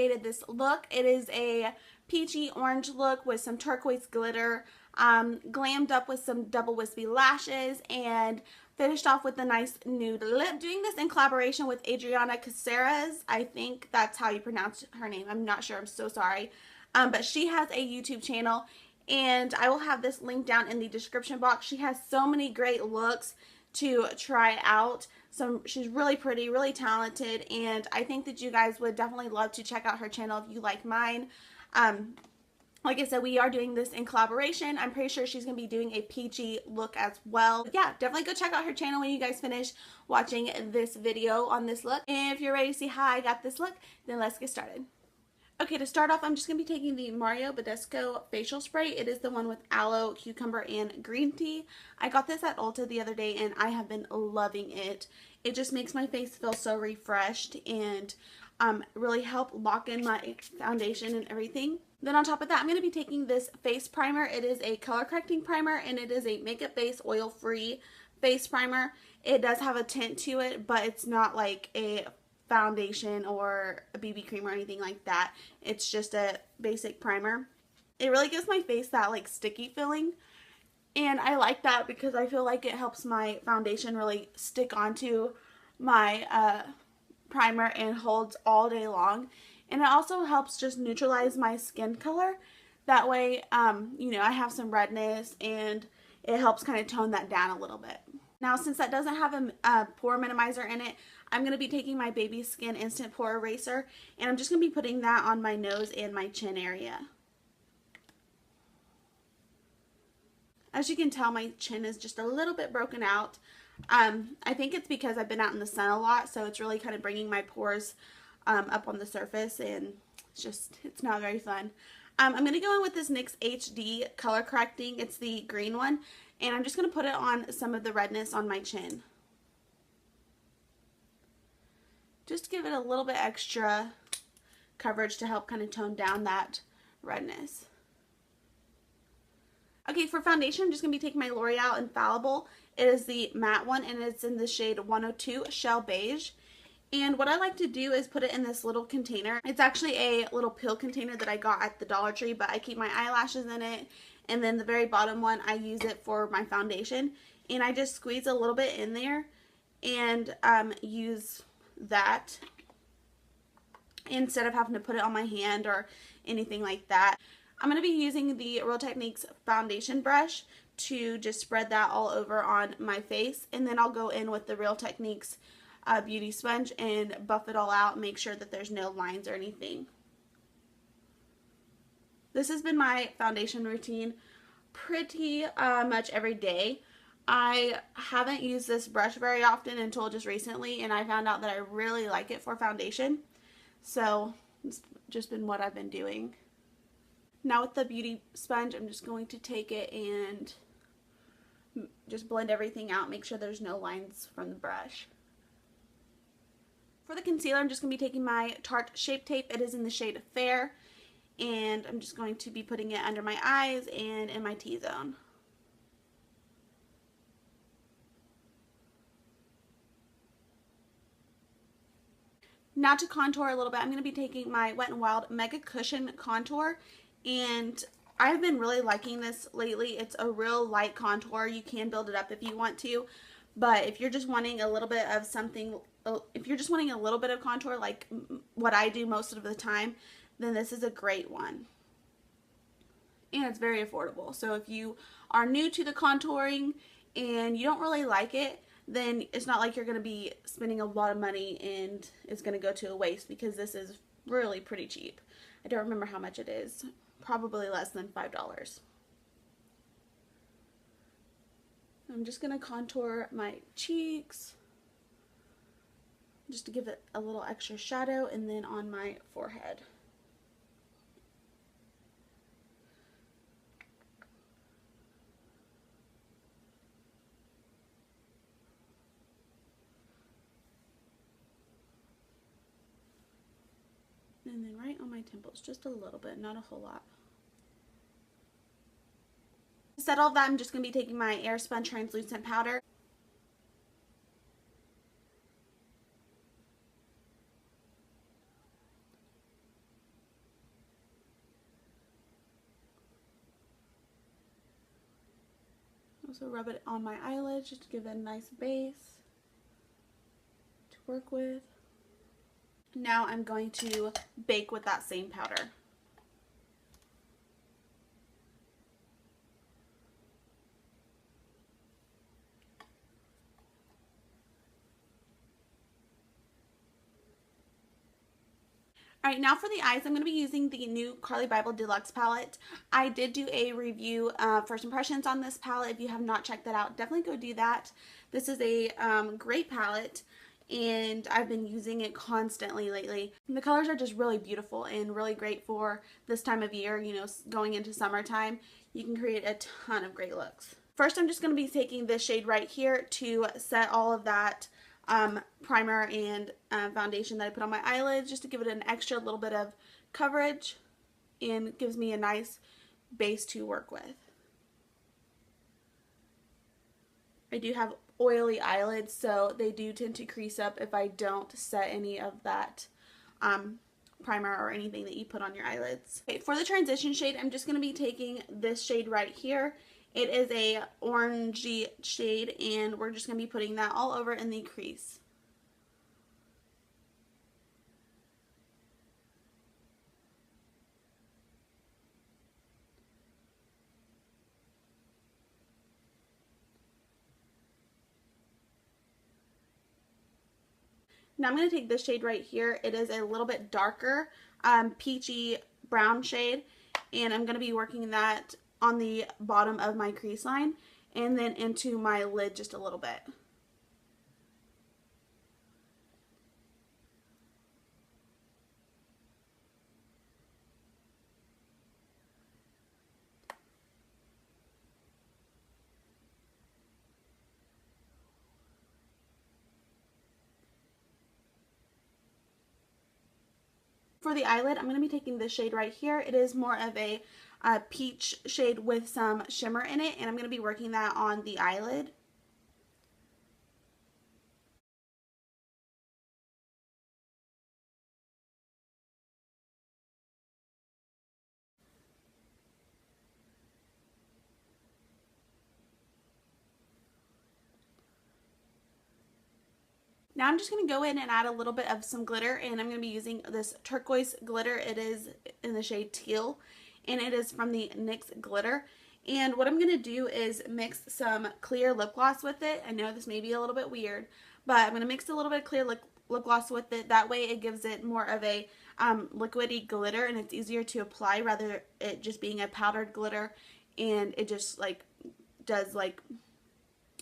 created this look. It is a peachy orange look with some turquoise glitter, glammed up with some double wispy lashes, and finished off with a nice nude lip. Doing this in collaboration with Adriana Casarez. I think that's how you pronounce her name. I'm not sure. I'm so sorry. But she has a YouTube channel, and I will have this link down in the description box. She has so many great looks to try out. She's really pretty, really talented, and I think that you guys would definitely love to check out her channel if you like mine. Like I said, we are doing this in collaboration. I'm pretty sure she's going to be doing a peachy look as well. Yeah, definitely go check out her channel when you guys finish watching this video on this look. And if you're ready to see how I got this look, then let's get started. Okay, to start off, I'm just going to be taking the Mario Badescu facial spray. It is the one with aloe, cucumber, and green tea. I got this at Ulta the other day, and I have been loving it. It just makes my face feel so refreshed and really help lock in my foundation and everything. Then on top of that, I'm going to be taking this face primer. It is a color correcting primer, and it is a makeup base oil-free face primer. It does have a tint to it, but it's not like a foundation or a BB cream or anything like that. It's just a basic primer. It really gives my face that like sticky feeling, and I like that because I feel like it helps my foundation really stick onto my primer and holds all day long. And it also helps just neutralize my skin color. That way, you know, I have some redness, and it helps kind of tone that down a little bit. Now, since that doesn't have a pore minimizer in it, I'm going to be taking my Baby Skin Instant Pore Eraser, and I'm just going to be putting that on my nose and my chin area. As you can tell, my chin is just a little bit broken out. I think it's because I've been out in the sun a lot, so it's really kind of bringing my pores up on the surface, and it's not very fun. I'm going to go in with this NYX HD color correcting. It's the green one, and I'm just going to put it on some of the redness on my chin. Just to give it a little bit extra coverage to help kind of tone down that redness. Okay, for foundation, I'm just going to be taking my L'Oreal Infallible. It is the matte one, and it's in the shade 102 Shell Beige. And what I like to do is put it in this little container. It's actually a little pill container that I got at the Dollar Tree, but I keep my eyelashes in it. And then the very bottom one, I use it for my foundation. And I just squeeze a little bit in there and use that instead of having to put it on my hand or anything like that. I'm going to be using the Real Techniques foundation brush to just spread that all over on my face, and then I'll go in with the Real Techniques beauty sponge and buff it all out, make sure that there's no lines or anything. This has been my foundation routine pretty much every day. I haven't used this brush very often until just recently, and I found out that I really like it for foundation. So it's just been what I've been doing. Now with the beauty sponge, I'm just going to take it and just blend everything out, make sure there's no lines from the brush. For the concealer, I'm just going to be taking my Tarte Shape Tape. It is in the shade Fair, and I'm just going to be putting it under my eyes and in my T-zone. Now to contour a little bit, I'm going to be taking my Wet n Wild Mega Cushion Contour, and I've been really liking this lately. It's a real light contour. You can build it up if you want to, but if you're just wanting a little bit of something, if you're just wanting a little bit of contour like what I do most of the time, then this is a great one. And it's very affordable. So if you are new to the contouring and you don't really like it, then it's not like you're going to be spending a lot of money and it's going to go to a waste, because this is really pretty cheap. I don't remember how much it is. Probably less than $5. I'm just going to contour my cheeks just to give it a little extra shadow, and then on my forehead. And then right on my temples, just a little bit, not a whole lot. To set all of that, I'm just going to be taking my Airspun translucent powder. Also rub it on my eyelids just to give it a nice base to work with. Now I'm going to bake with that same powder. Alright, now for the eyes, I'm going to be using the new Carli Bybel Deluxe palette. I did do a review, first impressions on this palette. If you have not checked that out, definitely go do that. This is a great palette, and I've been using it constantly lately. And the colors are just really beautiful and really great for this time of year, you know, going into summertime. You can create a ton of great looks. First, I'm just going to be taking this shade right here to set all of that primer and foundation that I put on my eyelids, just to give it an extra little bit of coverage, and gives me a nice base to work with. I do have oily eyelids, so they do tend to crease up if I don't set any of that primer or anything that you put on your eyelids. Okay, for the transition shade, I'm just going to be taking this shade right here. It is a orangey shade, and we're just going to be putting that all over in the crease. Now I'm going to take this shade right here. It is a little bit darker, peachy brown shade, and I'm going to be working that on the bottom of my crease line and then into my lid just a little bit. For the eyelid, I'm going to be taking this shade right here. It is more of a peach shade with some shimmer in it, and I'm going to be working that on the eyelid. Now I'm just going to go in and add a little bit of some glitter, and I'm going to be using this turquoise glitter. It is in the shade Teal, and it is from the NYX glitter. And what I'm going to do is mix some clear lip gloss with it. I know this may be a little bit weird, but I'm going to mix a little bit of clear lip gloss with it. That way it gives it more of a liquidy glitter, and it's easier to apply rather it just being a powdered glitter, and it just like does like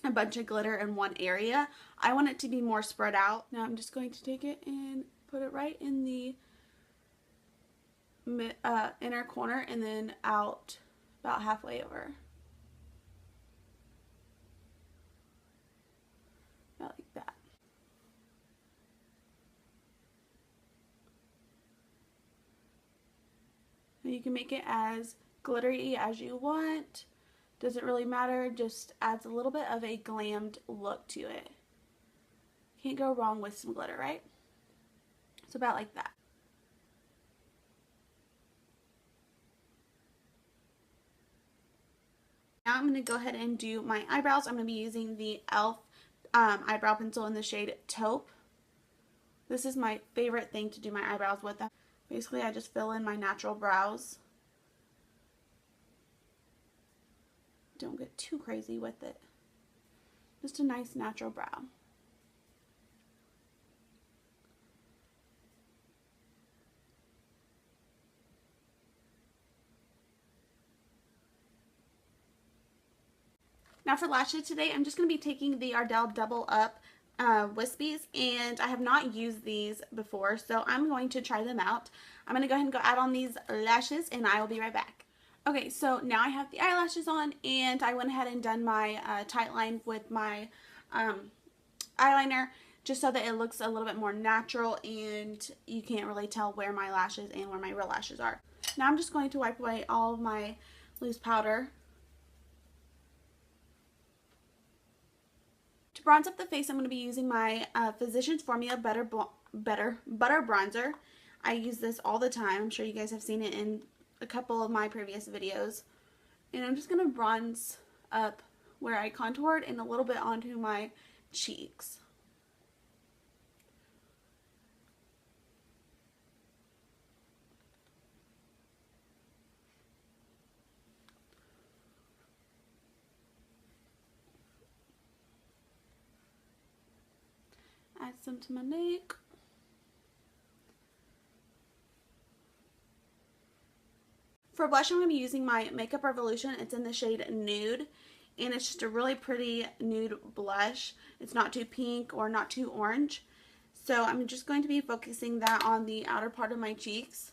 a bunch of glitter in one area. I want it to be more spread out. Now I'm just going to take it and put it right in the inner corner and then out about halfway over. About like that. Now you can make it as glittery as you want. Doesn't really matter, just adds a little bit of a glammed look to it. Can't go wrong with some glitter, right? It's about like that. Now I'm going to go ahead and do my eyebrows. I'm going to be using the e.l.f. Eyebrow pencil in the shade Taupe. This is my favorite thing to do my eyebrows with. Basically, I just fill in my natural brows. Don't get too crazy with it. Just a nice natural brow. Now for lashes today, I'm just going to be taking the Ardell Double Up Wispies, and I have not used these before, so I'm going to try them out. I'm going to go ahead and go add on these lashes, and I will be right back. Okay, so now I have the eyelashes on, and I went ahead and done my tight line with my eyeliner, just so that it looks a little bit more natural and you can't really tell where my lashes and where my real lashes are. Now I'm just going to wipe away all of my loose powder. To bronze up the face, I'm going to be using my Physicians Formula Butter Bronzer. I use this all the time. I'm sure you guys have seen it in a couple of my previous videos. And I'm just going to bronze up where I contoured and a little bit onto my cheeks. Add some to my neck. For blush, I'm going to be using my Makeup Revolution. It's in the shade Nude, and it's just a really pretty nude blush. It's not too pink or not too orange. So I'm just going to be focusing that on the outer part of my cheeks.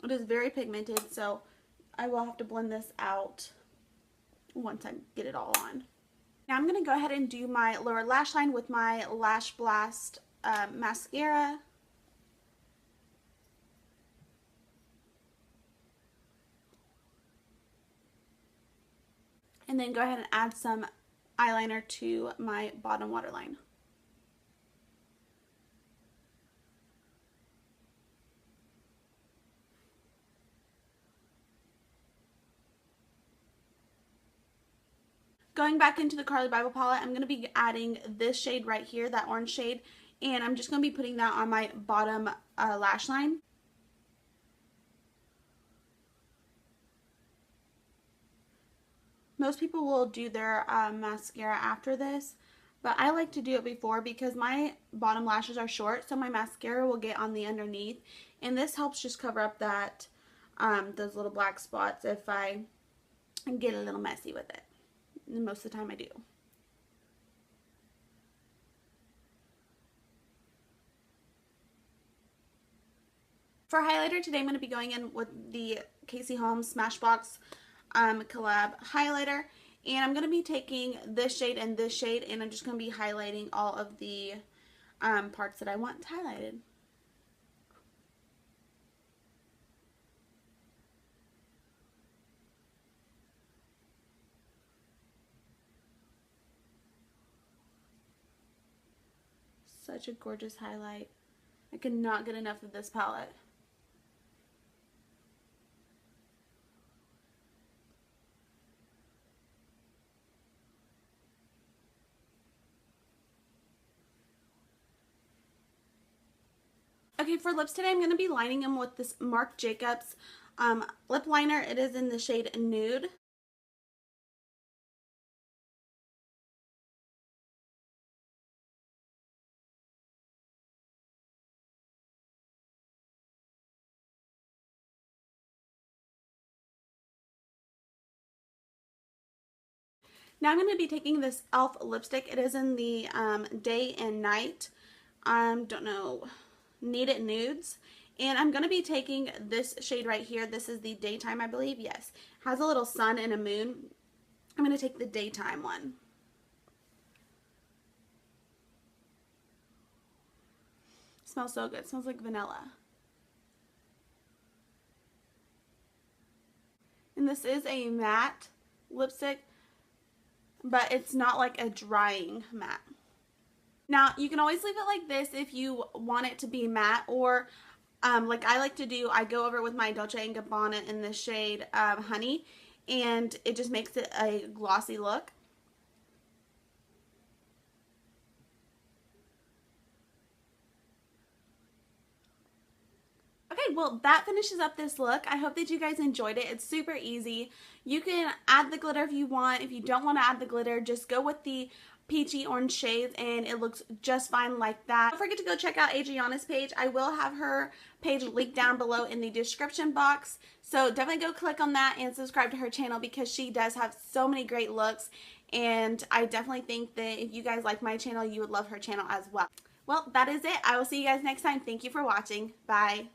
It is very pigmented, so I will have to blend this out once I get it all on. Now I'm going to go ahead and do my lower lash line with my Lash Blast mascara. And then go ahead and add some eyeliner to my bottom waterline. Going back into the Carly Bible palette, I'm going to be adding this shade right here, that orange shade, and I'm just going to be putting that on my bottom lash line. Most people will do their mascara after this, but I like to do it before because my bottom lashes are short, so my mascara will get on the underneath, and this helps just cover up that those little black spots if I get a little messy with it. And most of the time I do. For highlighter today, I'm going to be going in with the Casey Holmes Smashbox Collab highlighter, and I'm going to be taking this shade and this shade, and I'm just going to be highlighting all of the parts that I want highlighted. Such a gorgeous highlight. I could not get enough of this palette. Okay, for lips today, I'm going to be lining them with this Marc Jacobs lip liner. It is in the shade Nude. Now I'm going to be taking this e.l.f. lipstick. It is in the Day and Night, don't know, Need It Nudes. And I'm going to be taking this shade right here. This is the Daytime, I believe. Yes. Has a little sun and a moon. I'm going to take the Daytime one. Smells so good. It smells like vanilla. And this is a matte lipstick, but it's not like a drying matte. Now, you can always leave it like this if you want it to be matte, or like I like to do, I go over it with my Dolce & Gabbana in the shade Honey, and it just makes it a glossy look. Okay, well, that finishes up this look. I hope that you guys enjoyed it. It's super easy. You can add the glitter if you want. If you don't want to add the glitter, just go with the peachy orange shades and it looks just fine like that. Don't forget to go check out Adriana's page. I will have her page linked down below in the description box. So definitely go click on that and subscribe to her channel because she does have so many great looks. And I definitely think that if you guys like my channel, you would love her channel as well. Well, that is it. I will see you guys next time. Thank you for watching. Bye.